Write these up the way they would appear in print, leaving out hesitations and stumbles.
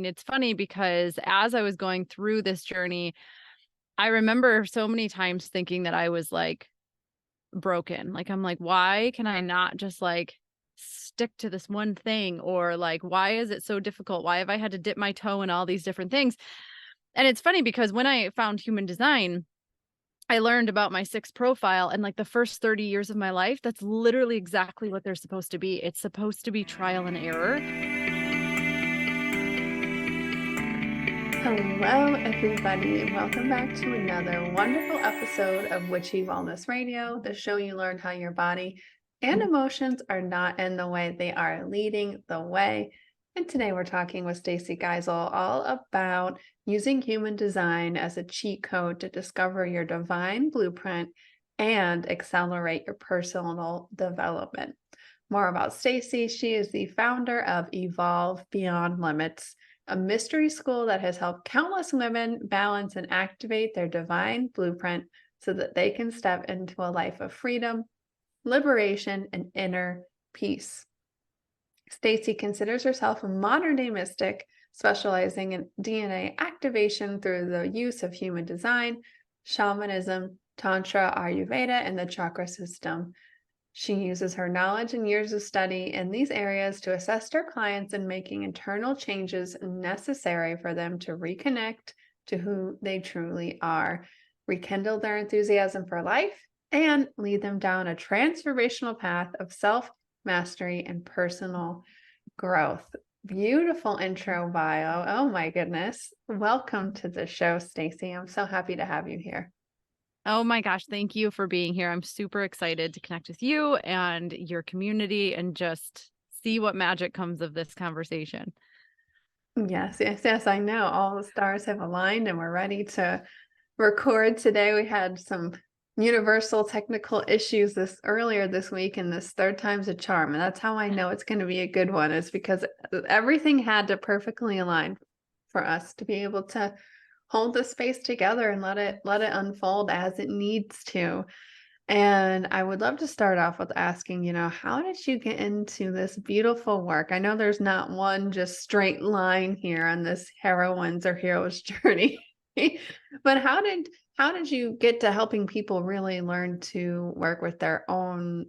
It's funny because as I was going through this journey, I remember so many times thinking that I was like broken. Like, I'm like, why can I not just like stick to this one thing? Or like, why is it so difficult? Why have I had to dip my toe in all these different things? And it's funny because when I found human design, I learned about my sixth profile, and like the first 30 years of my life, that's literally exactly what they're supposed to be. It's supposed to be trial and error. Hello, everybody, and welcome back to another wonderful episode of Witchy Wellness Radio, the show you learn how your body and emotions are not in the way, they are leading the way. And today we're talking with Stacy Gissal all about using human design as a cheat code to discover your divine blueprint and accelerate your personal development. More about Stacy. She is the founder of Evolve Beyond Limits, a mystery school that has helped countless women balance and activate their divine blueprint so that they can step into a life of freedom, liberation, and inner peace. Stacy considers herself a modern-day mystic, specializing in DNA activation through the use of human design, shamanism, tantra, Ayurveda, and the chakra system. She uses her knowledge and years of study in these areas to assist her clients in making internal changes necessary for them to reconnect to who they truly are, rekindle their enthusiasm for life, and lead them down a transformational path of self-mastery and personal growth. Beautiful intro bio. Oh my goodness. Welcome to the show, Stacy. I'm so happy to have you here. Oh my gosh, thank you for being here. I'm super excited to connect with you and your community and just see what magic comes of this conversation. Yes. I know. All the stars have aligned and we're ready to record today. We had some universal technical issues earlier this week, and this third time's a charm. And that's how I know it's going to be a good one, is because everything had to perfectly align for us to be able to hold the space together and let it unfold as it needs to. And I would love to start off with asking, how did you get into this beautiful work? I know there's not one just straight line here on this heroine's or hero's journey, but how did you get to helping people really learn to work with their own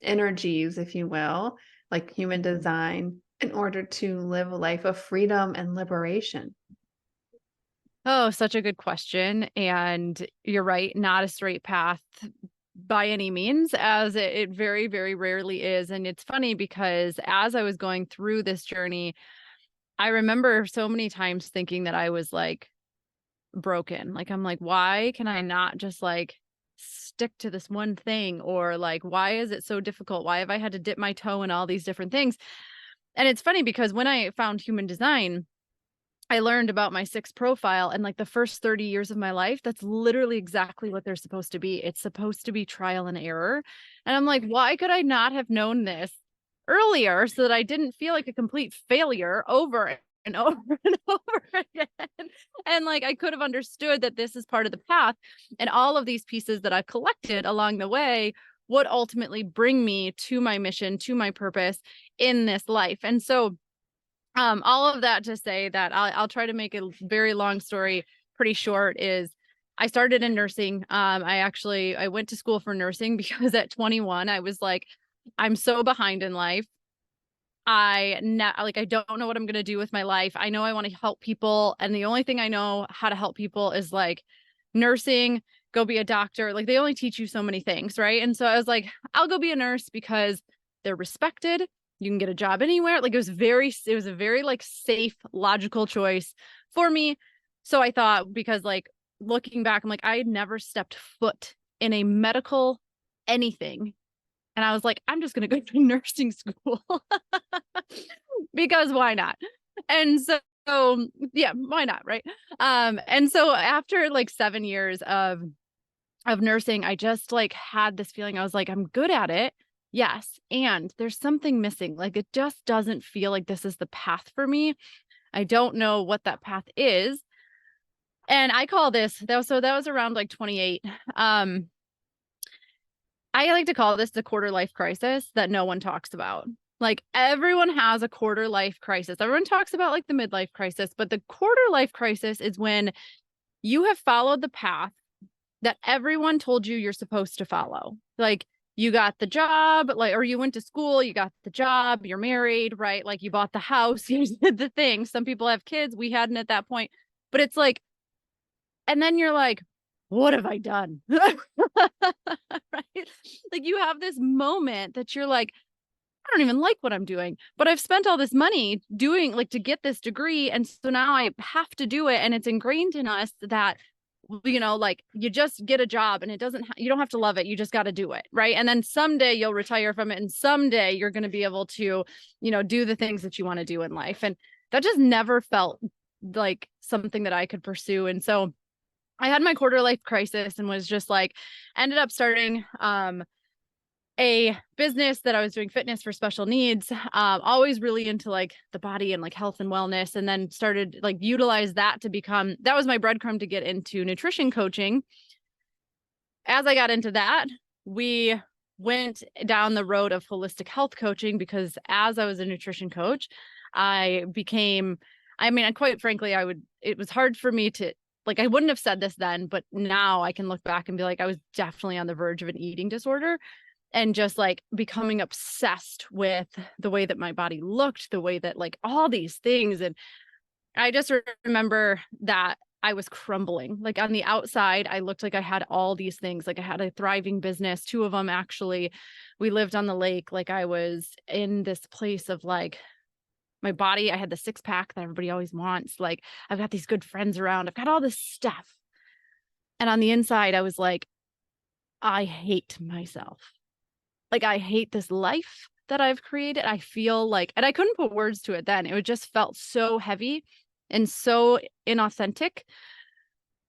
energies, if you will, like human design, in order to live a life of freedom and liberation? Oh, such a good question. And you're right, not a straight path by any means, as it very, very rarely is. And it's funny because as I was going through this journey, I remember so many times thinking that I was like broken. Like, I'm like, why can I not just like stick to this one thing? Or like, why is it so difficult? Why have I had to dip my toe in all these different things? And it's funny because when I found human design, I learned about my sixth profile, and like the first 30 years of my life, that's literally exactly what they're supposed to be. It's supposed to be trial and error. And I'm like, why could I not have known this earlier so that I didn't feel like a complete failure over and over and over again? And like, I could have understood that this is part of the path, and all of these pieces that I've collected along the way would ultimately bring me to my mission, to my purpose in this life. And so all of that to say that I'll try to make a very long story pretty short. Is I started in nursing. I went to school for nursing because at 21 I was like, I'm so behind in life. I don't know what I'm gonna do with my life. I know I want to help people, and the only thing I know how to help people is like nursing. Go be a doctor. Like, they only teach you so many things, right? And so I was like, I'll go be a nurse because they're respected. You can get a job anywhere. Like, it was a very like safe, logical choice for me. So I thought, because like looking back, I'm like, I had never stepped foot in a medical anything. And I was like, I'm just going to go to nursing school because why not? And so, yeah, why not? Right. And so after like 7 years of nursing, I just like had this feeling. I was like, I'm good at it. Yes. And there's something missing. Like, it just doesn't feel like this is the path for me. I don't know what that path is. And I call that was around like 28. I like to call this the quarter life crisis that no one talks about. Like everyone has a quarter life crisis. Everyone talks about like the midlife crisis, but the quarter life crisis is when you have followed the path that everyone told you you're supposed to follow. Like you got the job, like, or you went to school, you got the job, you're married, right? Like you bought the house, you did the thing. Some people have kids. We hadn't at that point, but it's like, and then you're like, what have I done? Right? Like you have this moment that you're like, I don't even like what I'm doing, but I've spent all this money doing like to get this degree. And so now I have to do it. And it's ingrained in us that, like you just get a job and it doesn't, you don't have to love it. You just got to do it. Right. And then someday you'll retire from it. And someday you're going to be able to, do the things that you want to do in life. And that just never felt like something that I could pursue. And so I had my quarter life crisis and was just like, ended up starting, a business that I was doing fitness for special needs, always really into like the body and like health and wellness. And then started like utilize that to become, that was my breadcrumb to get into nutrition coaching. As I got into that, we went down the road of holistic health coaching because as I was a nutrition coach, quite frankly, it was hard for me to, like, I wouldn't have said this then, but now I can look back and be like, I was definitely on the verge of an eating disorder. And just like becoming obsessed with the way that my body looked, the way that like all these things. And I just remember that I was crumbling. Like on the outside, I looked like I had all these things. Like I had a thriving business, 2 of them actually. We lived on the lake. Like I was in this place of like my body. I had the 6-pack that everybody always wants. Like I've got these good friends around. I've got all this stuff. And on the inside, I was like, I hate myself. Like, I hate this life that I've created. I feel like, and I couldn't put words to it then. It just felt so heavy and so inauthentic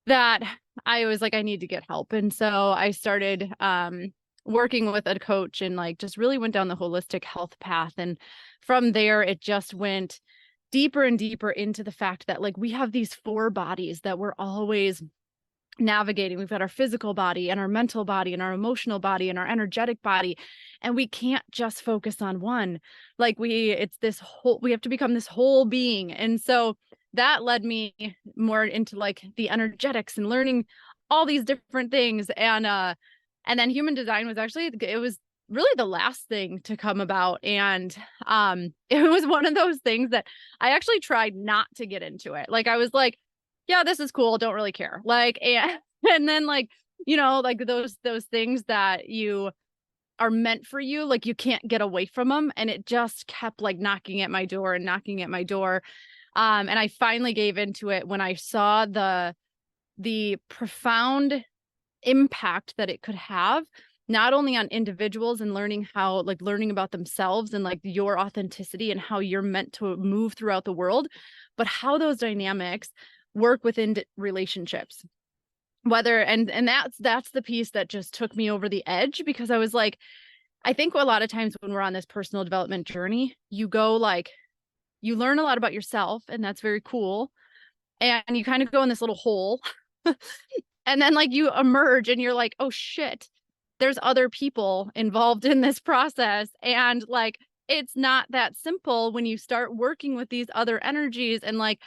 that I was like, I need to get help. And so I started working with a coach and like just really went down the holistic health path. And from there, it just went deeper and deeper into the fact that like we have these 4 bodies that we're always navigating. We've got our physical body and our mental body and our emotional body and our energetic body. And we can't just focus on one. Like we have to become this whole being. And so that led me more into like the energetics and learning all these different things. And then human design was it was really the last thing to come about. And it was one of those things that I actually tried not to get into it. Like I was like, yeah, this is cool. Don't really care. Like, and then like, like those things that you are meant for you, like you can't get away from them. And it just kept like knocking at my door and knocking at my door. And I finally gave into it when I saw the profound impact that it could have, not only on individuals and learning about themselves and like your authenticity and how you're meant to move throughout the world, but how those dynamics work within relationships. And that's the piece that just took me over the edge, because I was like, I think a lot of times when we're on this personal development journey, you learn a lot about yourself, and that's very cool. And you kind of go in this little hole and then like you emerge and you're like, oh shit, there's other people involved in this process. And like, it's not that simple when you start working with these other energies and like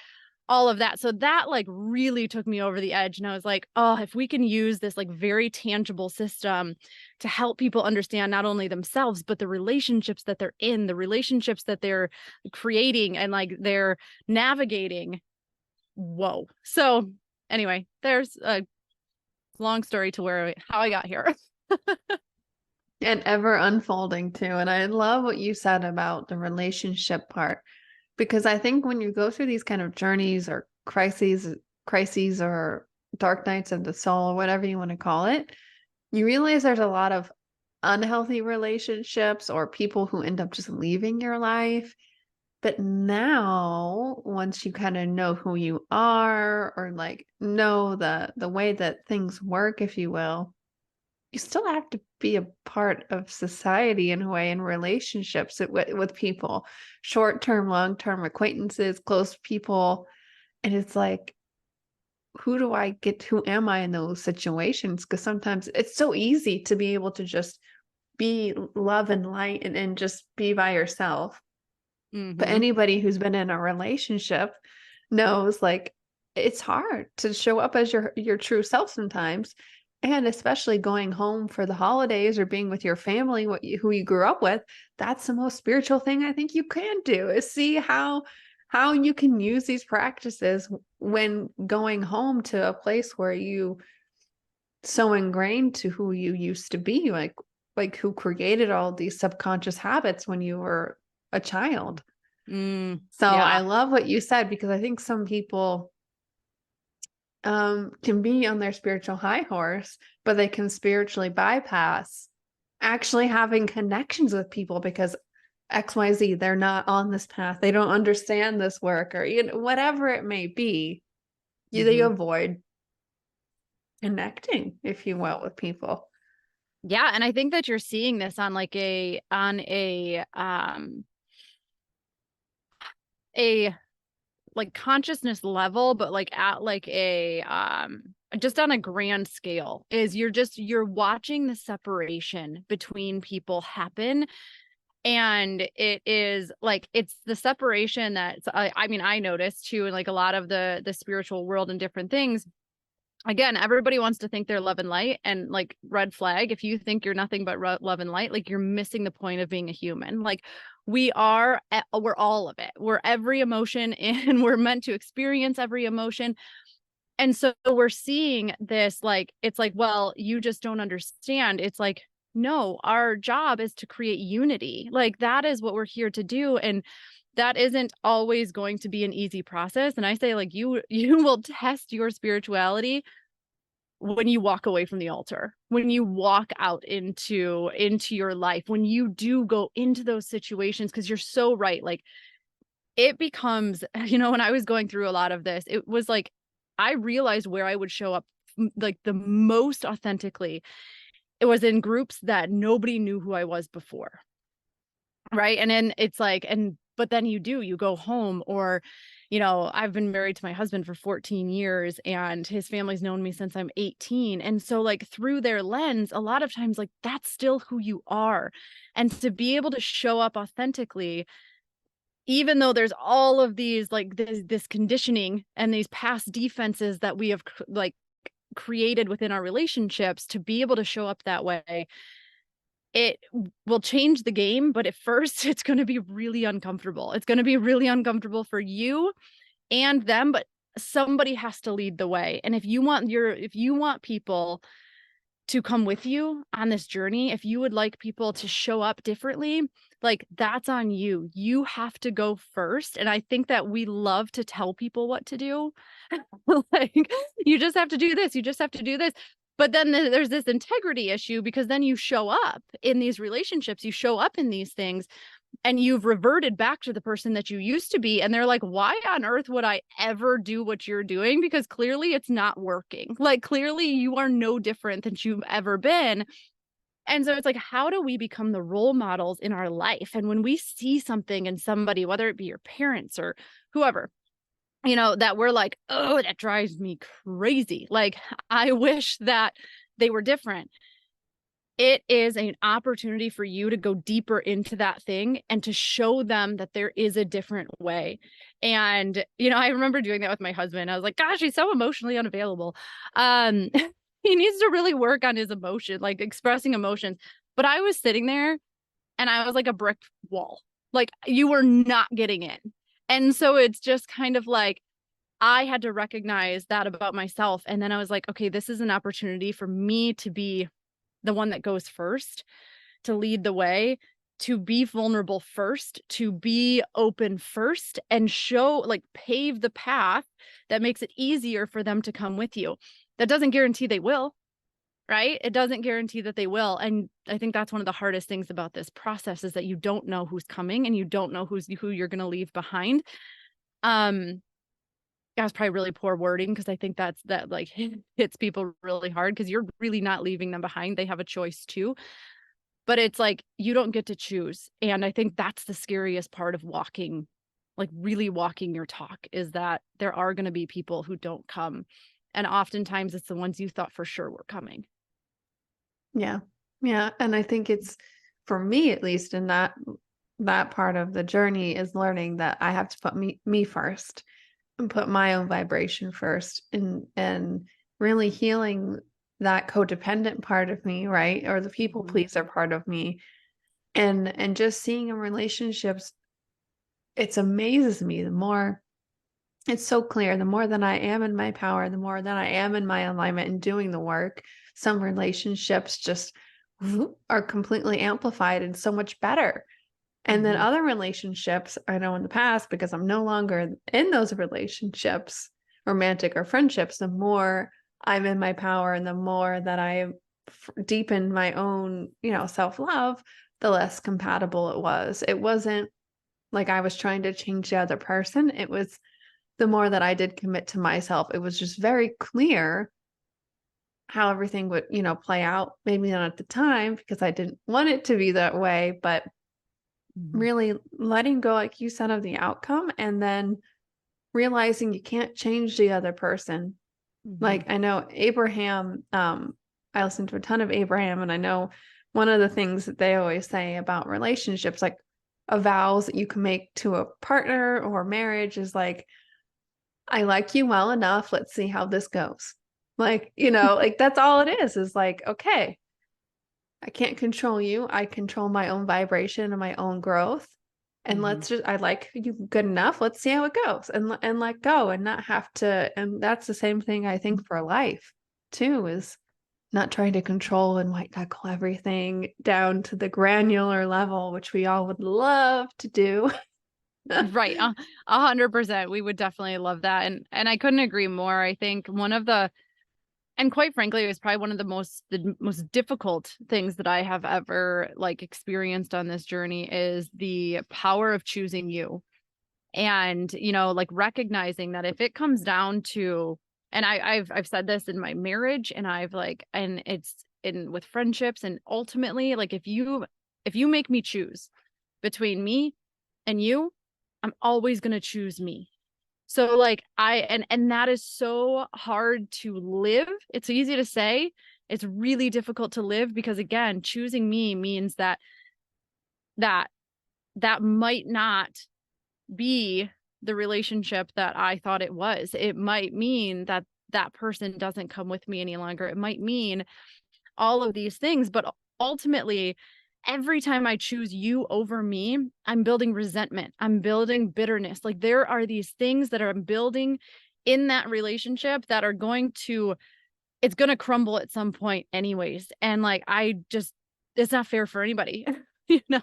all of that. So that like really took me over the edge. And I was like, oh, if we can use this like very tangible system to help people understand not only themselves, but the relationships that they're in, the relationships that they're creating and like they're navigating. Whoa. So anyway, there's a long story to how I got here. And ever unfolding too. And I love what you said about the relationship part, because I think when you go through these kind of journeys or crises or dark nights of the soul, or whatever you want to call it, you realize there's a lot of unhealthy relationships or people who end up just leaving your life. But now, once you kind of know who you are, or like know the way that things work, if you will, you still have to be a part of society in a way, in relationships with people, short-term, long-term acquaintances, close people. And it's like, who am I in those situations? Because sometimes it's so easy to be able to just be love and light and just be by yourself. But Mm-hmm. anybody who's been in a relationship knows, like, it's hard to show up as your true self sometimes, and especially going home for the holidays or being with your family, who you grew up with. That's the most spiritual thing I think you can do, is see how you can use these practices when going home to a place where you so ingrained to who you used to be, like who created all these subconscious habits when you were a child. So I Yeah. love what you said, because I think some people can be on their spiritual high horse, but they can spiritually bypass actually having connections with people because XYZ, they're not on this path. They don't understand this work, or whatever it may be. They Mm-hmm. avoid connecting, if you will, with people. Yeah. And I think that you're seeing this on like a like consciousness level, but like at like a just on a grand scale, is you're watching the separation between people happen. And it is like, it's the separation that I mean, I noticed too, in like a lot of the spiritual world and different things. Again, everybody wants to think they're love and light, and like, red flag. If you think you're nothing but love and light, like, you're missing the point of being a human. Like, we're all of it. We're every emotion and we're meant to experience every emotion. And so we're seeing this, like, it's like, well, you just don't understand. It's like, no, our job is to create unity. Like, that is what we're here to do. And that isn't always going to be an easy process. And I say, like, you will test your spirituality when you walk away from the altar, when you walk out into your life, when you do go into those situations, because you're so right. Like, it becomes, when I was going through a lot of this, it was like I realized where I would show up like the most authentically. It was in groups that nobody knew who I was before. Right. And then it's like, but then you go home, or, I've been married to my husband for 14 years, and his family's known me since I'm 18. And so, like, through their lens, a lot of times, like, that's still who you are. And to be able to show up authentically, even though there's all of these, like, this conditioning and these past defenses that we have like created within our relationships, to be able to show up that way, it will change the game. But at first, it's going to be really uncomfortable. It's going to be really uncomfortable for you and them, but somebody has to lead the way. And if you want people to come with you on this journey, if you would like people to show up differently, like, that's on you. You have to go first. And I think that we love to tell people what to do. Like, you just have to do this, you just have to do this. But then there's this integrity issue, because then you show up in these relationships, you show up in these things, and you've reverted back to the person that you used to be. And they're like, why on earth would I ever do what you're doing? Because clearly it's not working. Like, clearly you are no different than you've ever been. And so it's like, how do we become the role models in our life? And when we see something in somebody, whether it be your parents or whoever, that we're like, oh, that drives me crazy. Like, I wish that they were different. It is an opportunity for you to go deeper into that thing and to show them that there is a different way. And, I remember doing that with my husband. I was like, gosh, he's so emotionally unavailable. He needs to really work on his emotion, like expressing emotions. But I was sitting there and I was like a brick wall. Like, you were not getting in. And so it's just kind of like, I had to recognize that about myself. And then I was like, okay, this is an opportunity for me to be the one that goes first, to lead the way, to be vulnerable first, to be open first, and show, like, pave the path that makes it easier for them to come with you. That doesn't guarantee they will, right? It doesn't guarantee that they will. And I think that's one of the hardest things about this process, is that you don't know who's coming, and you don't know who you're going to leave behind. That was probably really poor wording, because I think that like hits people really hard, because you're really not leaving them behind. They have a choice too. But it's like, you don't get to choose. And I think that's the scariest part of walking, like really walking your talk, is that there are going to be people who don't come. And oftentimes it's the ones you thought for sure were coming. Yeah. Yeah. And I think it's, for me at least, in that part of the journey is learning that I have to put me first and put my own vibration first, and really healing that codependent part of me, right? Or the people Mhm. pleaser part of me. And just seeing in relationships, it's amazes me the more it's so clear, the more that I am in my power, the more that I am in my alignment and doing the work, some relationships just are completely amplified and so much better. And then Mhm. other relationships, I know in the past, because I'm no longer in those relationships, romantic or friendships, the more I'm in my power and the more that I deepen my own, self-love, the less compatible it was. It wasn't like I was trying to change the other person. It was the more that I did commit to myself, it was just very clear how everything would, play out. Maybe not at the time because I didn't want it to be that way, but Mhm. really letting go, like you said, of the outcome, and then realizing you can't change the other person. Mhm. Like I know Abraham, I listened to a ton of Abraham, and I know one of the things that they always say about relationships, like vows that you can make to a partner or marriage, is like, I like you well enough. Let's see how this goes. Like, like that's all it is like, okay, I can't control you. I control my own vibration and my own growth. And Mhm. I like you good enough. Let's see how it goes, and let go and not have to. And that's the same thing I think for life too, is not trying to control and white knuckle everything down to the granular level, which we all would love to do. Right. 100%. We would definitely love that. And I couldn't agree more. I think one of the and quite frankly, it was probably one of the most difficult things that I have ever like experienced on this journey is the power of choosing you. And, like recognizing that if it comes down to and I've said this in my marriage and and it's in with friendships and ultimately like if you make me choose between me and you, I'm always going to choose me. So like and that is so hard to live. It's easy to say. It's really difficult to live because again, choosing me means that that might not be the relationship that I thought it was. It might mean that that person doesn't come with me any longer. It might mean all of these things, but ultimately every time I choose you over me, I'm building resentment. I'm building bitterness. Like there are these things that I'm building in that relationship that are going to it's going to crumble at some point anyways. And like I just it's not fair for anybody, you know?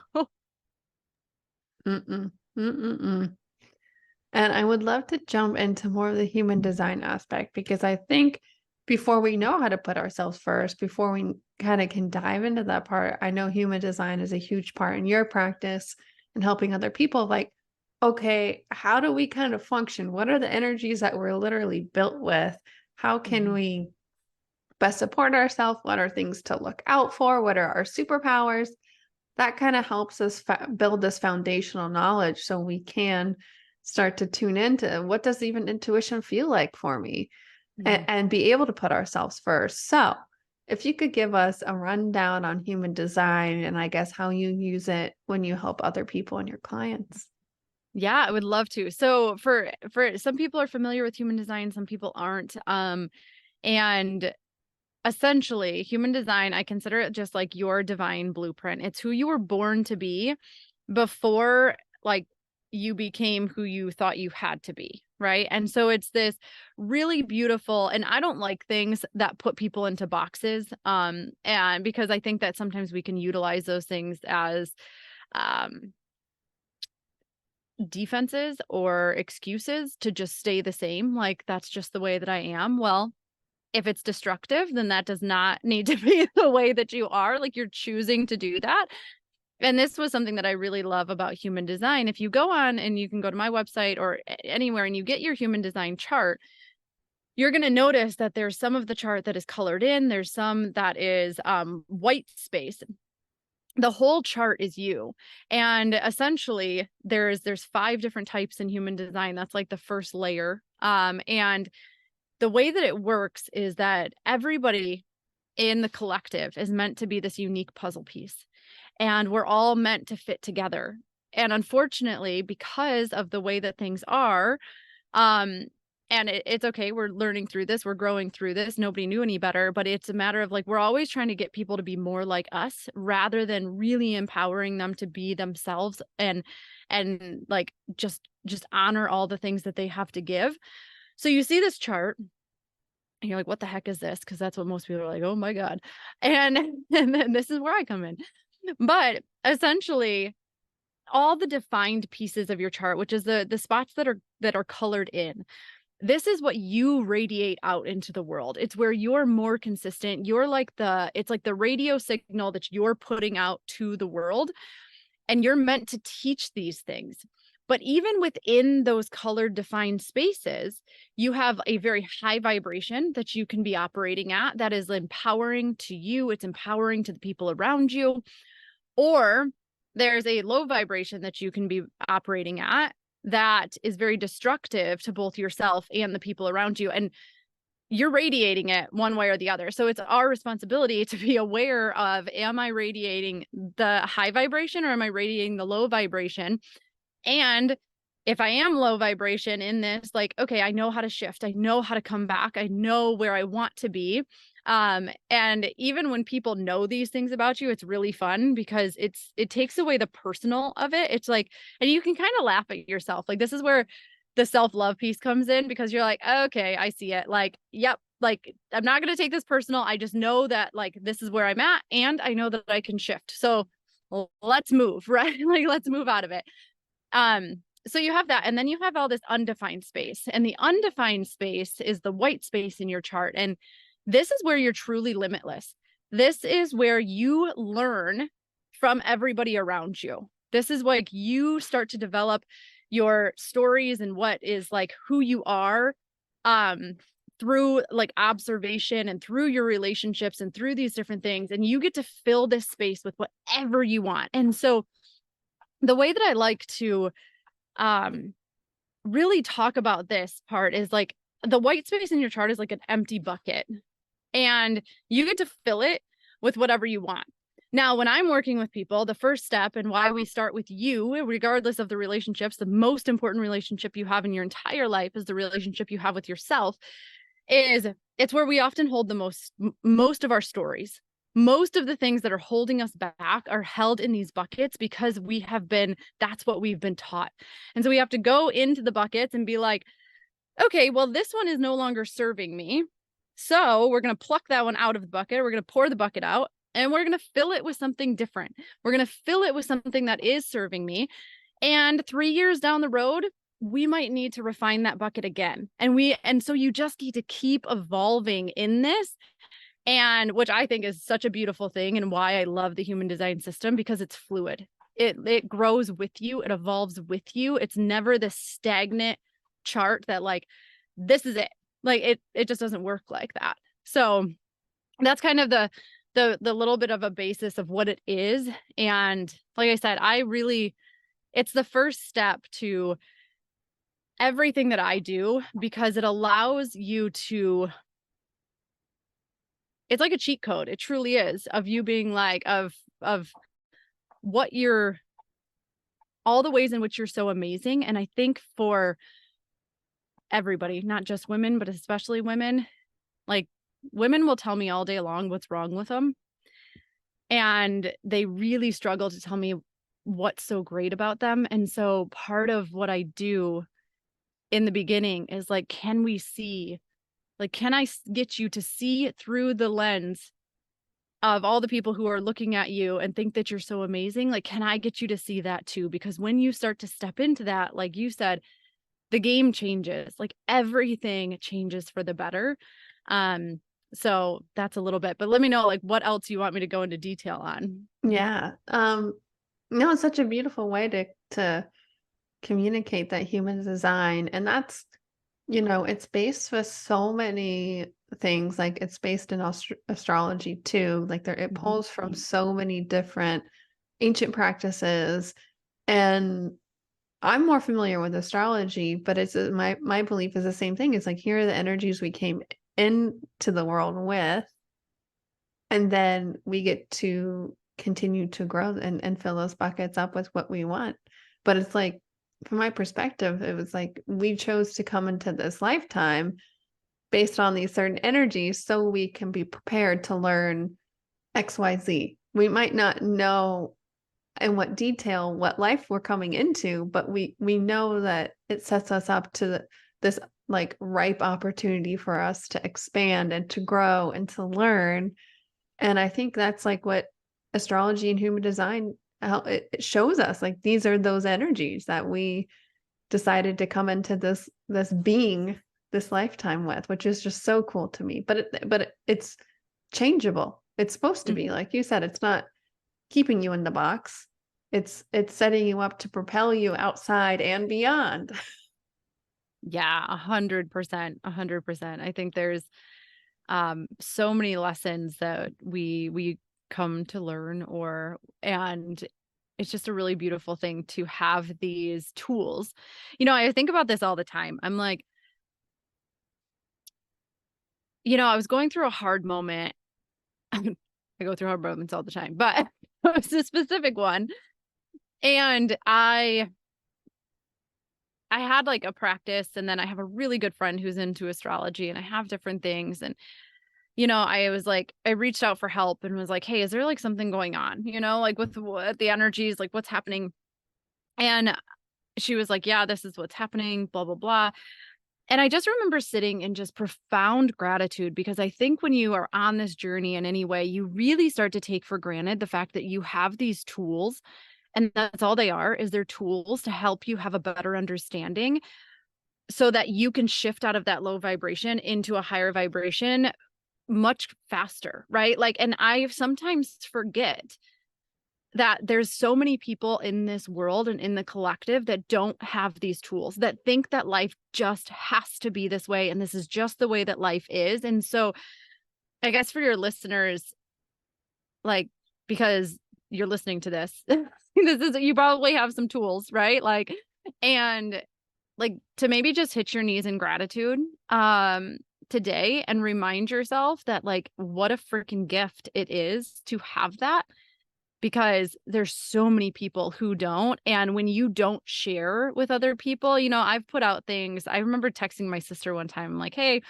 Mm-mm. Mm-mm-mm. And I would love to jump into more of the human design aspect, because I think before we know how to put ourselves first, before we kind of can dive into that part, I know human design is a huge part in your practice and helping other people. Like, okay, how do we kind of function? What are the energies that we're literally built with? How can Mhm. we best support ourselves? What are things to look out for? What are our superpowers? That kind of helps us build this foundational knowledge so we can start to tune into what does even intuition feel like for me, and, Mhm. and be able to put ourselves first. So if you could give us a rundown on human design and I guess how you use it when you help other people and your clients. Yeah, I would love to. So for some people are familiar with human design, some people aren't. And essentially, human design, I consider it just like your divine blueprint. It's who you were born to be before like you became who you thought you had to be, right? And so it's this really beautiful and I don't like things that put people into boxes and because I think that sometimes we can utilize those things as um defenses or excuses to just stay the same, like that's just the way that I am. Well, if it's destructive, then that does not need to be the way that you are, like, you're choosing to do that, and this was something that I really love about human design. If you go on and you can go to my website or anywhere and you get your human design chart, you're gonna notice that there's some of the chart that is colored in, there's some that is, white space. The whole chart is you, and essentially, there's 5 different types in human design, that's, like, the first layer, and the way that it works is that everybody in the collective is meant to be this unique puzzle piece. And we're all meant to fit together. And unfortunately, because of the way that things are, um, and it's okay, we're learning through this, we're growing through this. Nobody knew any better, but it's a matter of like, we're always trying to get people to be more like us rather than really empowering them to be themselves and like just honor all the things that they have to give. So you see this chart and you're like, what the heck is this? Because that's what most people are like, oh my God. And and then this is where I come in. But essentially, all the defined pieces of your chart, which is the spots that are colored in, this is what you radiate out into the world. It's where you're more consistent. You're like it's like the radio signal that you're putting out to the world, and you're meant to teach these things. But even within those colored defined spaces, you have a very high vibration that you can be operating at that is empowering to you. It's empowering to the people around you. Or there's a low vibration that you can be operating at that is very destructive to both yourself and the people around you. And you're radiating it one way or the other. So it's our responsibility to be aware of, am I radiating the high vibration or am I radiating the low vibration? And if I am low vibration in this, like, okay, I know how to shift. I know how to come back. I know where I want to be. And even when people know these things about you, it's really fun because it takes away the personal of it. It's like, and you can kind of laugh at yourself. Like, this is where the self-love piece comes in, because you're like, okay, I see it. Like, yep, like I'm not going to take this personal. I just know that like, this is where I'm at and I know that I can shift. So let's move, right? Like, let's move out of it. So you have that, and then you have all this undefined space, and the undefined space is the white space in your chart. And this is where you're truly limitless. This is where you learn from everybody around you. This is like you start to develop your stories and what is like who you are, through like observation and through your relationships and through these different things. And you get to fill this space with whatever you want. And so the way that I like to really talk about this part is like the white space in your chart is like an empty bucket, and you get to fill it with whatever you want. Now, when I'm working with people, the first step and why we start with you, regardless of the relationships, the most important relationship you have in your entire life is the relationship you have with yourself. It's where we often hold the most of our stories. Most of the things that are holding us back are held in these buckets because that's what we've been taught. And so we have to go into the buckets and be like, okay, well, this one is no longer serving me. So we're going to pluck that one out of the bucket. We're going to pour the bucket out and we're going to fill it with something different. We're going to fill it with something that is serving me. And 3 years down the road, we might need to refine that bucket again. And so you just need to keep evolving in this. And which I think is such a beautiful thing, and why I love the human design system, because it's fluid. It grows with you. It evolves with you. It's never this stagnant chart that like, this is it. Like it just doesn't work like that. So that's kind of the little bit of a basis of what it is. And like I said, it's the first step to everything that I do, because it allows you to, it's like a cheat code. It truly is, of you being like, of what all the ways in which you're so amazing. And I think for everybody, not just women, but especially women, like women will tell me all day long what's wrong with them. And they really struggle to tell me what's so great about them. And so part of what I do in the beginning is like, can I get you to see through the lens of all the people who are looking at you and think that you're so amazing? Like, can I get you to see that too? Because when you start to step into that, like you said, the game changes, like everything changes for the better. So that's a little bit, but let me know like what else you want me to go into detail on. Yeah. No, it's such a beautiful way to communicate that human design. And that's, it's based with so many things. Like it's based in astrology too. Like it pulls from so many different ancient practices. And I'm more familiar with astrology, but it's my belief is the same thing. It's like, here are the energies we came into the world with. And then we get to continue to grow and fill those buckets up with what we want. But it's like, from my perspective, it was like we chose to come into this lifetime based on these certain energies so we can be prepared to learn XYZ. We might not know in what detail what life we're coming into, but we know that it sets us up to this like ripe opportunity for us to expand and to grow and to learn. And I think that's like what astrology and human design, how it shows us, like these are those energies that we decided to come into this being, this lifetime with, which is just so cool to me. But it's changeable. It's supposed to be, like you said, it's not keeping you in the box. It's setting you up to propel you outside and beyond. Yeah, 100%, 100%. I think there's so many lessons that we come to learn, and it's just a really beautiful thing to have these tools. I think about this all the time. I'm like, I was going through a hard moment. I go through hard moments all the time, but it was a specific one. And I had like a practice, and then I have a really good friend who's into astrology, and I have different things. And, I was like, I reached out for help and was like, hey, is there like something going on, like with what the energies, like what's happening? And she was like, yeah, this is what's happening, blah, blah, blah. And I just remember sitting in just profound gratitude, because I think when you are on this journey in any way, you really start to take for granted the fact that you have these tools, and that's all they are, is they're tools to help you have a better understanding so that you can shift out of that low vibration into a higher vibration much faster, right? Like, and I sometimes forget that there's so many people in this world and in the collective that don't have these tools, that think that life just has to be this way, and this is just the way that life is. And so I guess for your listeners, like, because you're listening to this, you probably have some tools, right? Like, and like to maybe just hit your knees in gratitude today and remind yourself that like what a freaking gift it is to have that, because there's so many people who don't. And when you don't share with other people, I've put out things. I remember texting my sister one time, like, hey,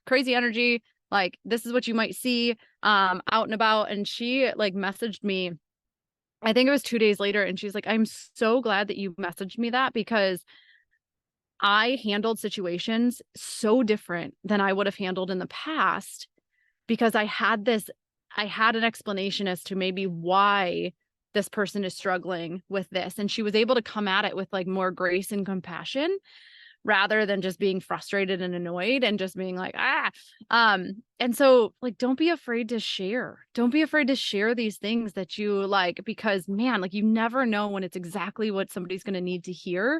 crazy energy, like this is what you might see out and about. And she like messaged me, I think it was 2 days later, and she's like, I'm so glad that you messaged me that, because I handled situations so different than I would have handled in the past, because I had an explanation as to maybe why this person is struggling with this. And she was able to come at it with like more grace and compassion, rather than just being frustrated and annoyed and just being like, and so like, don't be afraid to share. Don't be afraid to share these things that you like, because man, like you never know when it's exactly what somebody's going to need to hear.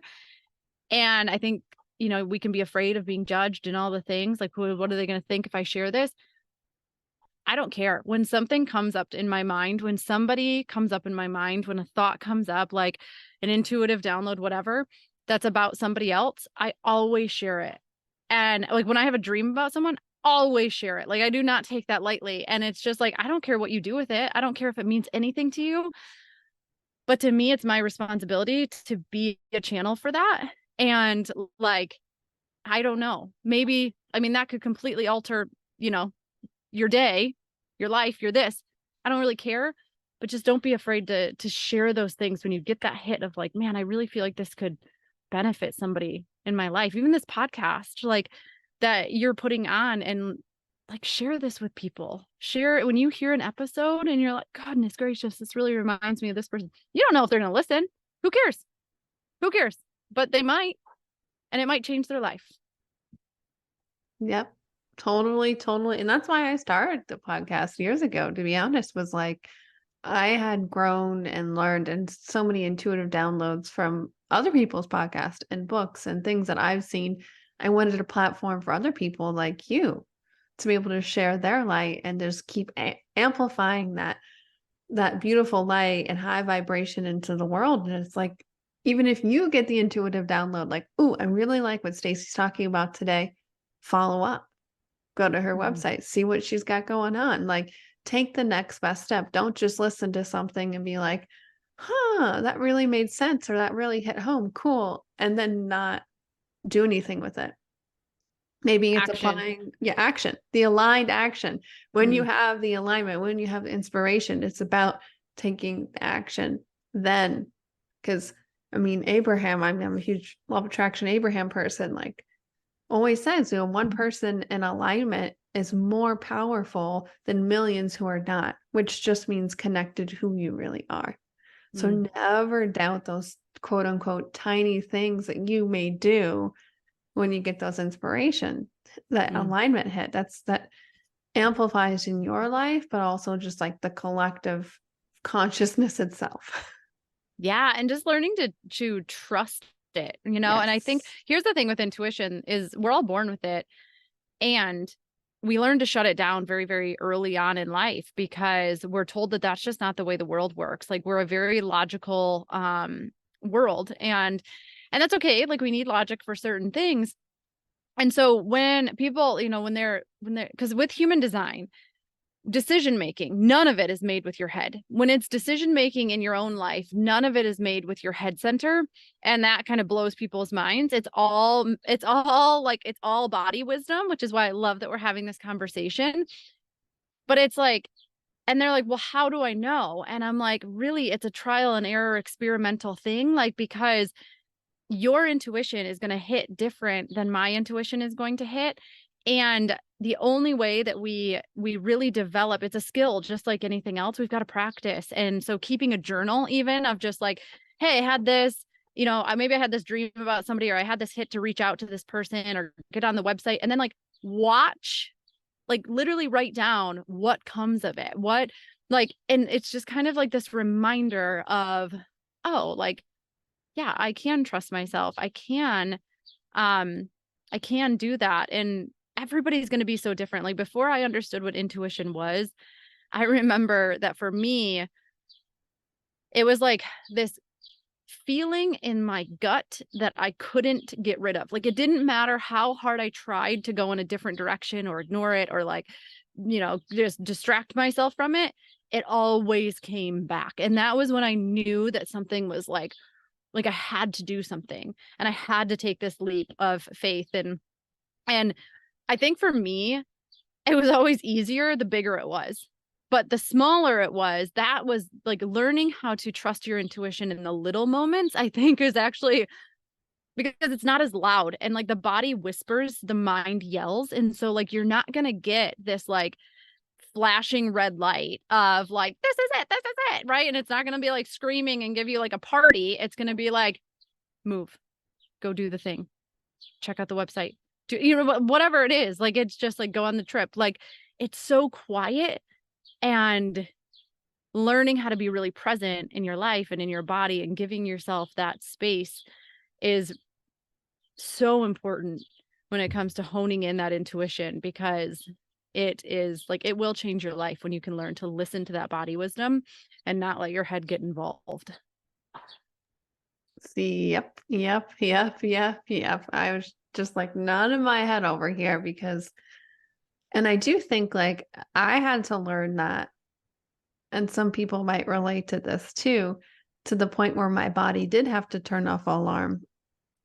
And I think, we can be afraid of being judged and all the things like, what are they going to think if I share this? I don't care. When something comes up in my mind, when somebody comes up in my mind, when a thought comes up, like an intuitive download, whatever, that's about somebody else, I always share it. And like when I have a dream about someone, always share it. Like I do not take that lightly. And it's just like, I don't care what you do with it. I don't care if it means anything to you. But to me, it's my responsibility to be a channel for that. And like, I don't know, maybe, I mean, that could completely alter, your day, your life, your this. I don't really care, but just don't be afraid to share those things when you get that hit of like, man, I really feel like this could benefit somebody in my life. Even this podcast, like that you're putting on, and like share this with people. Share it when you hear an episode and you're like, goodness gracious, this really reminds me of this person. You don't know if they're going to listen. Who cares? Who cares? But they might, and it might change their life. Yep. Totally. And that's why I started the podcast years ago, to be honest, was like I had grown and learned and so many intuitive downloads from other people's podcasts and books and things that I've seen. I wanted a platform for other people like you to be able to share their light and just keep amplifying that beautiful light and high vibration into the world. And it's like, even if you get the intuitive download, like, oh, I really like what Stacy's talking about today, follow up. Go to her website, see what she's got going on. Like take the next best step. Don't just listen to something and be like, huh, that really made sense, or that really hit home. Cool. And then not do anything with it. Maybe it's Action. applying, yeah, action, the aligned action. When you Mm, have the alignment, when you have the inspiration, it's about taking action then. Because I mean, Abraham, I'm a huge law of attraction Abraham person, like always says, one person in alignment is more powerful than millions who are not, which just means connected to who you really are. So mm, never doubt those quote unquote tiny things that you may do when you get those inspiration, that mm. alignment hit. That amplifies in your life, but also just like the collective consciousness itself. Yeah, and just learning to trust it, you know? And I think Yes. here's the thing with intuition is we're all born with it, and we learn to shut it down very, very early on in life because we're told that that's just not the way the world works. Like we're a very logical world, and that's okay. Like we need logic for certain things. And so when people, when they're because with human design, decision making, none of it is made with your head. When it's decision making in your own life, none of it is made with your head center, and that kind of blows people's minds. It's all body wisdom, which is why I love that we're having this conversation. But it's like, and they're like, well, how do I know? And I'm like, really, it's a trial and error experimental thing, like because your intuition is going to hit different than my intuition is going to hit. And the only way that we really develop, it's a skill just like anything else, we've got to practice. And so keeping a journal even of just like, hey, I had this, maybe I had this dream about somebody, or I had this hit to reach out to this person or get on the website, and then like watch, like literally write down what comes of it, and it's just kind of like this reminder of, oh, like, yeah, I can trust myself. I can do that. And everybody's going to be so different. Like before I understood what intuition was, I remember that for me, it was like this feeling in my gut that I couldn't get rid of. Like it didn't matter how hard I tried to go in a different direction or ignore it or like, just distract myself from it. It always came back. And that was when I knew that something was like I had to do something and I had to take this leap of faith. And I think for me, it was always easier the bigger it was. But the smaller it was, that was like learning how to trust your intuition in the little moments, I think is actually because it's not as loud, and like the body whispers, the mind yells. And so like you're not going to get this like flashing red light of like, this is it, right? And it's not going to be like screaming and give you like a party. It's going to be like, move, go do the thing, check out the website, do whatever it is. Like it's just like go on the trip. Like it's so quiet, and learning how to be really present in your life and in your body and giving yourself that space is so important when it comes to honing in that intuition, because it is like it will change your life when you can learn to listen to that body wisdom and not let your head get involved. See, yep. I was just like nodding my head over here because, and I do think like I had to learn that, and some people might relate to this too, to the point where my body did have to turn off alarm,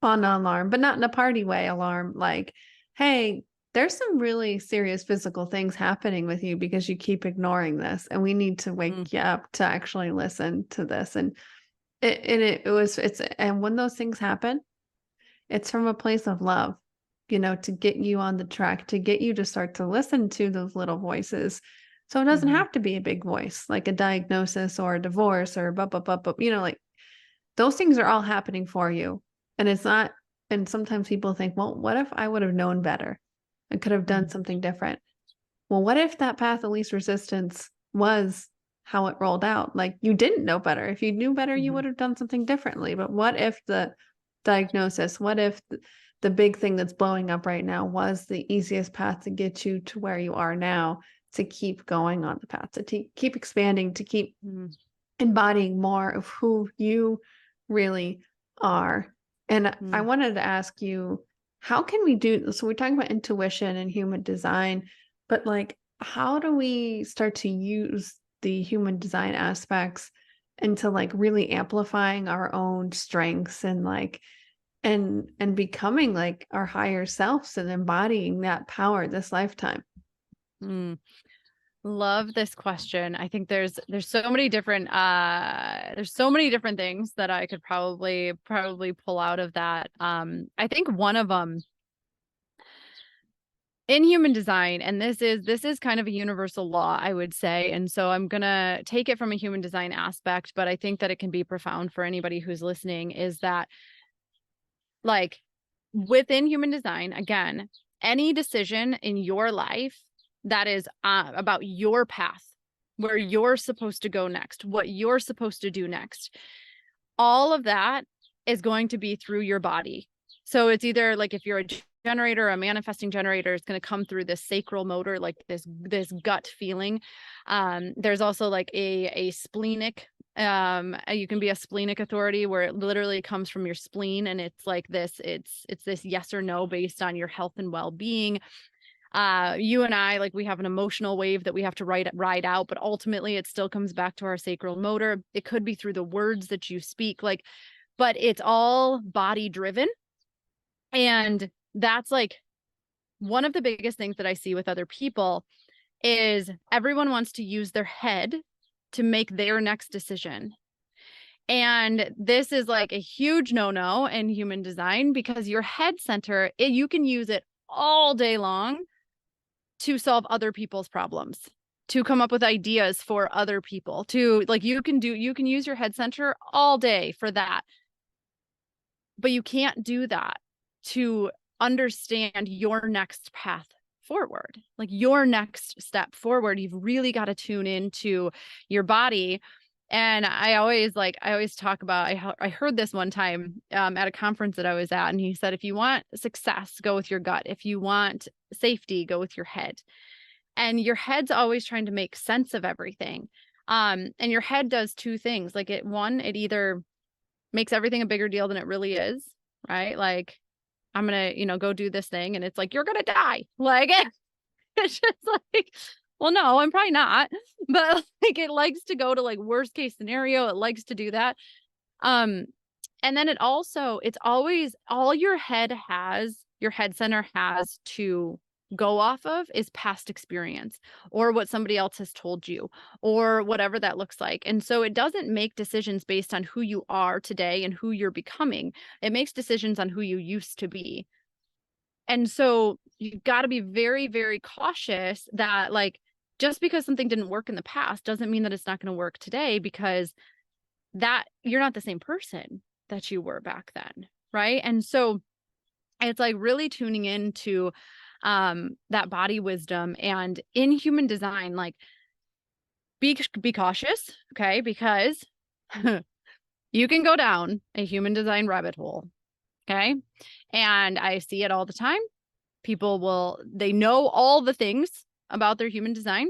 but not in a party way alarm. Like, hey, there's some really serious physical things happening with you because you keep ignoring this, and we need to Mm, wake you up to actually listen to this. And and when those things happen, it's from a place of love, to get you on the track, to get you to start to listen to those little voices. So it doesn't mhm, have to be a big voice like a diagnosis or a divorce or like those things are all happening for you. And it's not, and sometimes people think, well, what if I would have known better? I could have done mhm, something different. Well, what if that path of least resistance was how it rolled out? Like you didn't know better. If you knew better, you would mhm, have done something differently. But what if the diagnosis, what if the big thing that's blowing up right now was the easiest path to get you to where you are now, to keep going on the path, to keep expanding, to keep mhm, embodying more of who you really are. And I mhm, wanted to ask you, how can we do, so we're talking about intuition and human design, but like, how do we start to use the human design aspects into like really amplifying our own strengths and like and becoming like our higher selves and embodying that power this lifetime? Mm, love this question. I think there's so many different things that I could probably pull out of that. I think one of them in human design, and this is kind of a universal law, I would say. And so I'm gonna take it from a human design aspect, but I think that it can be profound for anybody who's listening, is that like within human design, again, any decision in your life that is about your path, where you're supposed to go next, what you're supposed to do next, all of that is going to be through your body. So it's either like if you're a generator, a manifesting generator, it's going to come through this sacral motor, like this gut feeling. There's also like a splenic. You can be a splenic authority where it literally comes from your spleen, and it's like this. It's this yes or no based on your health and well-being. You and I, like, we have an emotional wave that we have to ride out, but ultimately it still comes back to our sacral motor. It could be through the words that you speak, like, but it's all body driven. And that's like one of the biggest things that I see with other people is everyone wants to use their head to make their next decision. And this is like a huge no-no in human design, because your head center, you can use it all day long to solve other people's problems, to come up with ideas for other people, to like you can use your head center all day for that. But you can't do that to understand your next path forward, like your next step forward. You've really got to tune into your body. And I always talk about, I heard this one time at a conference that I was at, and he said, if you want success, go with your gut. If you want safety, go with your head. And your head's always trying to make sense of everything. And your head does two things. Like it either makes everything a bigger deal than it really is, right? Like, I'm going to, go do this thing. And it's like, you're going to die. Like, it's just like, well, no, I'm probably not. But like, it likes to go to like worst case scenario. It likes to do that. And then it's always all your head center has to go off of is past experience, or what somebody else has told you, or whatever that looks like. And so it doesn't make decisions based on who you are today and who you're becoming. It makes decisions on who you used to be. And so you've got to be very, very cautious that like, just because something didn't work in the past doesn't mean that it's not going to work today, because that you're not the same person that you were back then. Right. And so it's like really tuning into that body wisdom. And in human design, like be cautious, okay? Because you can go down a human design rabbit hole, okay? And I see it all the time. They know all the things about their human design,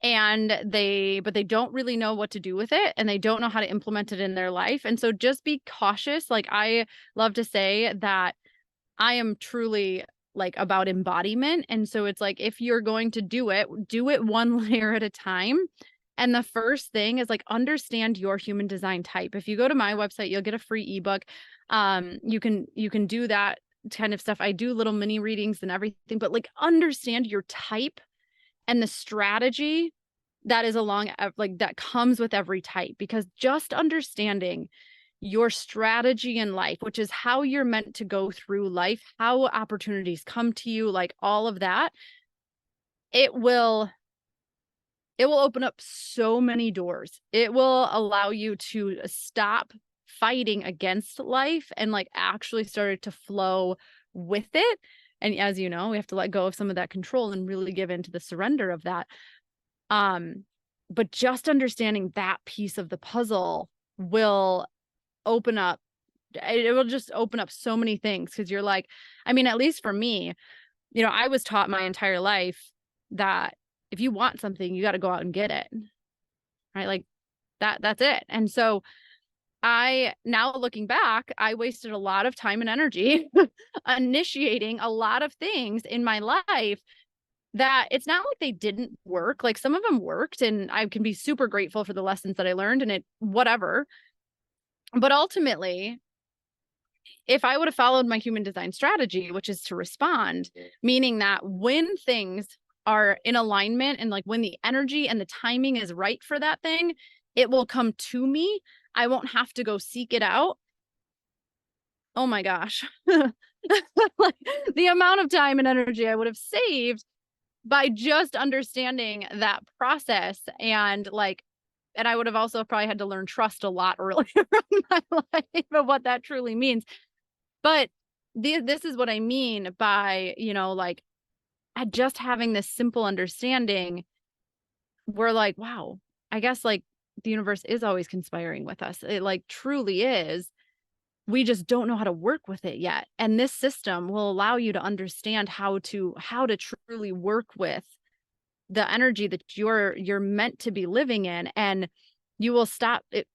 but they don't really know what to do with it, and they don't know how to implement it in their life. And so just be cautious. Like I love to say that I am truly like about embodiment. And so it's like, if you're going to do it one layer at a time. And the first thing is like, understand your human design type. If you go to my website, you'll get a free ebook. You can do that kind of stuff. I do little mini readings and everything, but like understand your type and the strategy that is that comes with every type, because just understanding your strategy in life, which is how you're meant to go through life, how opportunities come to you, like all of that, it will open up so many doors. It will allow you to stop fighting against life and like actually start to flow with it. And as you know, we have to let go of some of that control and really give into the surrender of that. But just understanding that piece of the puzzle will just open up so many things, because you're like, I mean, at least for me, I was taught my entire life that if you want something, you got to go out and get it, right? Like that's it. And so now looking back, I wasted a lot of time and energy initiating a lot of things in my life that it's not like they didn't work. Like some of them worked, and I can be super grateful for the lessons that I learned and it, whatever. But ultimately, if I would have followed my human design strategy, which is to respond, meaning that when things are in alignment and like when the energy and the timing is right for that thing, it will come to me. I won't have to go seek it out. Oh my gosh. Like the amount of time and energy I would have saved by just understanding that process, and like, and I would have also probably had to learn trust a lot earlier in my life of what that truly means. But this is what I mean by, like just having this simple understanding. We're like, wow, I guess like the universe is always conspiring with us. It like truly is. We just don't know how to work with it yet. And this system will allow you to understand how to truly work with the energy that you're meant to be living in. And you will stop it.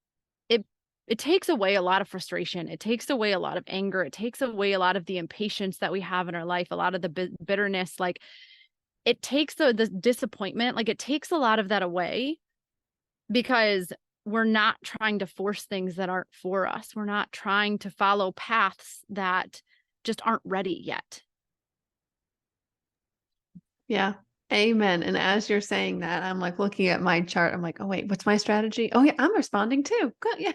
It takes away a lot of frustration. It takes away a lot of anger. It takes away a lot of the impatience that we have in our life, a lot of the bitterness. Like it takes the disappointment, like it takes a lot of that away, because we're not trying to force things that aren't for us. We're not trying to follow paths that just aren't ready yet. Yeah. Amen. And as you're saying that, I'm like looking at my chart. I'm like, oh, wait, what's my strategy? Oh, yeah, I'm responding too. Good. Yeah.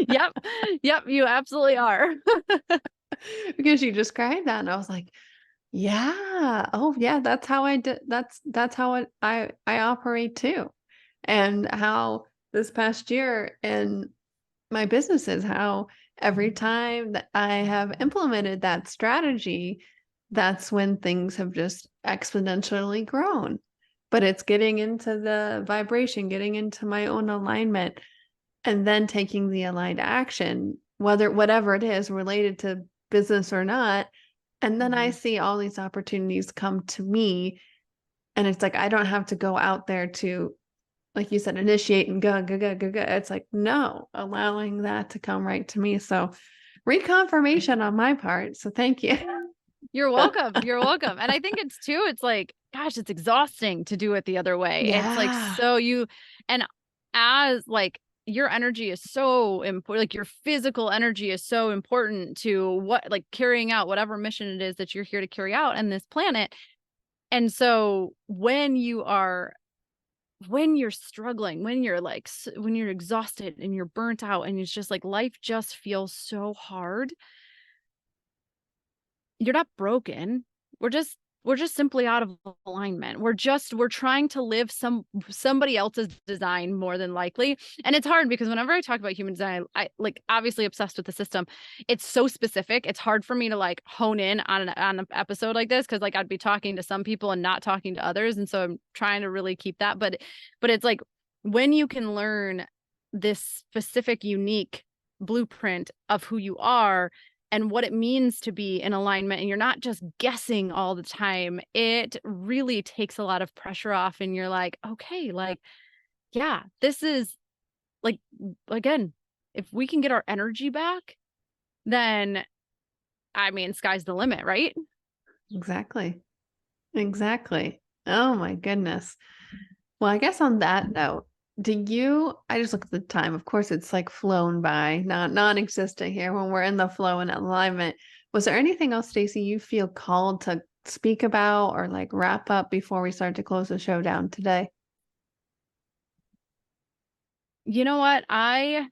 Yep. Yep. You absolutely are. Because you described that. And I was like, yeah. Oh, yeah. That's how I did. That's how I operate too. And how this past year in my businesses, how every time that I have implemented that strategy, that's when things have just exponentially grown. But it's getting into the vibration, getting into my own alignment, and then taking the aligned action, whatever it is related to business or not. And then I see all these opportunities come to me. And it's like, I don't have to go out there to, like you said, initiate and go. It's like, no, allowing that to come right to me. So reconfirmation on my part. So thank you. You're welcome. You're welcome. And I think it's like, gosh, it's exhausting to do it the other way. It's like, Yeah. and as like your energy is so important, like your physical energy is so important to what, like carrying out whatever mission it is that you're here to carry out on this planet. And so when you're struggling, when you're like, when you're exhausted and you're burnt out and it's just like life just feels so hard, you're not broken. We're just simply out of alignment. We're trying to live somebody else's design more than likely. And it's hard because whenever I talk about human design, I like obviously obsessed with the system. It's so specific. It's hard for me to like hone in on an episode like this, because like I'd be talking to some people and not talking to others. And so I'm trying to really keep that. But it's like when you can learn this specific, unique blueprint of who you are and what it means to be in alignment, and you're not just guessing all the time, it really takes a lot of pressure off. And you're like, okay, like, yeah, this is like, again, if we can get our energy back, then I mean, sky's the limit, right? Exactly. Exactly. Oh my goodness. Well, I guess on that note, I just look at the time. Of course, it's like flown by, not non-existent here when we're in the flow and alignment. Was there anything else, Stacy, you feel called to speak about or like wrap up before we start to close the show down today? You know what? I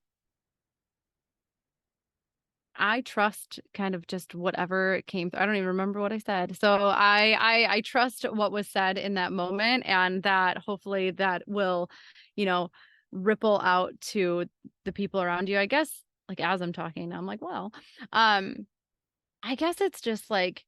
trust kind of just whatever came through. I don't even remember what I said. So I trust what was said in that moment, and that hopefully that will, you know, ripple out to the people around you. I guess like as I'm talking, I'm like, well, um, I guess it's just like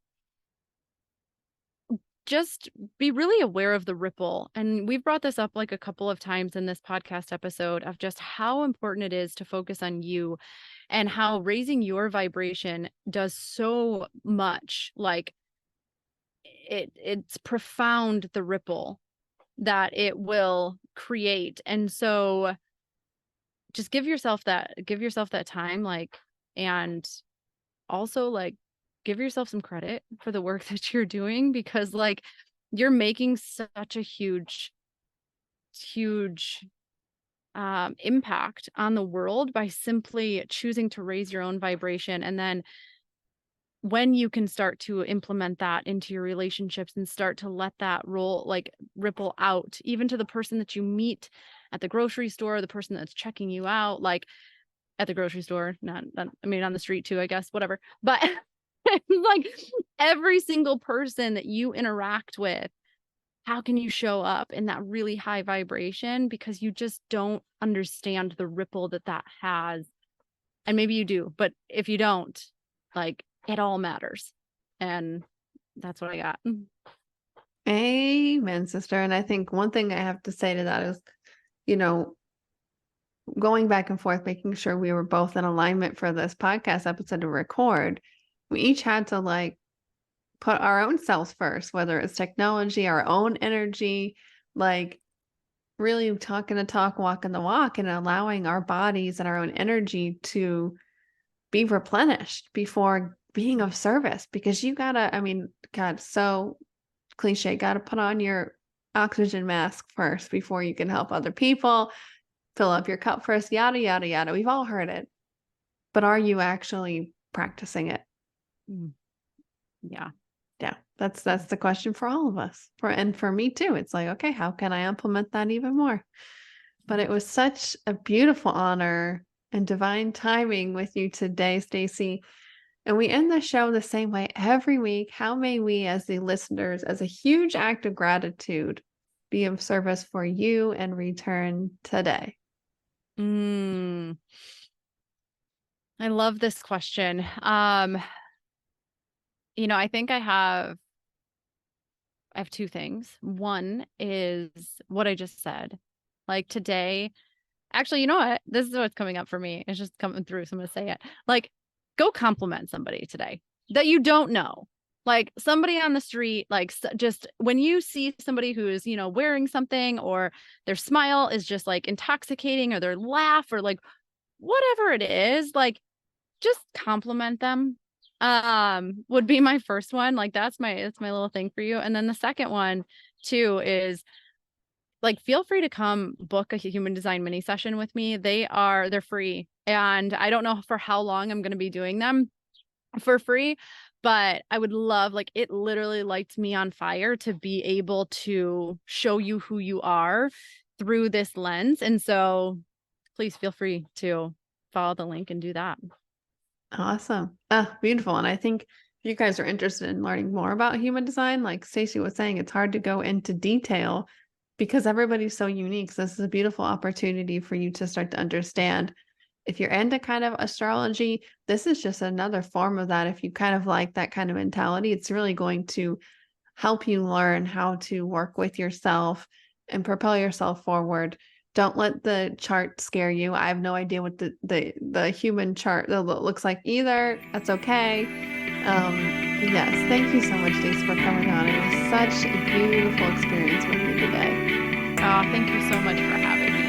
just be really aware of the ripple. And we've brought this up like a couple of times in this podcast episode of just how important it is to focus on you, and how raising your vibration does so much. Like it's profound, the ripple that it will create. And so just give yourself that time, like, and also like give yourself some credit for the work that you're doing, because like you're making such a huge, huge impact on the world by simply choosing to raise your own vibration. And then when you can start to implement that into your relationships and start to let that ripple out, even to the person that you meet at the grocery store, the person that's checking you out, like at the grocery store, I mean, on the street too, I guess, whatever. But like every single person that you interact with, how can you show up in that really high vibration? Because you just don't understand the ripple that has. And maybe you do, but if you don't, like, it all matters. And that's what I got. Amen, sister. And I think one thing I have to say to that is, you know, going back and forth, making sure we were both in alignment for this podcast episode to record, we each had to like put our own selves first, whether it's technology, our own energy, like really talking the talk, walking the walk, and allowing our bodies and our own energy to be replenished before being of service. Because you gotta, I mean, God, so cliche, gotta put on your oxygen mask first before you can help other people, fill up your cup first, yada, yada, yada. We've all heard it. But are you actually practicing it? Yeah. Yeah, that's the question for all of us. And for me too. It's like, okay, how can I implement that even more? But it was such a beautiful honor and divine timing with you today, Stacy. And we end the show the same way every week. How may we, as the listeners, as a huge act of gratitude, be of service for you and return today? I love this question. I think I have two things. One is what I just said. Like today, actually, you know what? This is what's coming up for me. It's just coming through. So I'm going to say it. Like, go compliment somebody today that you don't know. Like somebody on the street, like just when you see somebody who's, wearing something, or their smile is just like intoxicating, or their laugh, or like whatever it is, like just compliment them. Would be my first one. Like that's my little thing for you. And then the second one too is like, feel free to come book a human design mini session with me. They're free. And I don't know for how long I'm going to be doing them for free, but I would love, like, it literally lights me on fire to be able to show you who you are through this lens. And so please feel free to follow the link and do that. Awesome. Beautiful. And I think if you guys are interested in learning more about human design, like Stacy was saying, it's hard to go into detail because everybody's so unique. So this is a beautiful opportunity for you to start to understand. If you're into kind of astrology, this is just another form of that. If you kind of like that kind of mentality, it's really going to help you learn how to work with yourself and propel yourself forward. Don't let the chart scare you. I have no idea what the human chart looks like either. That's okay. Yes, thank you so much, Stacy, for coming on. It was such a beautiful experience with you today. Oh, thank you so much for having me.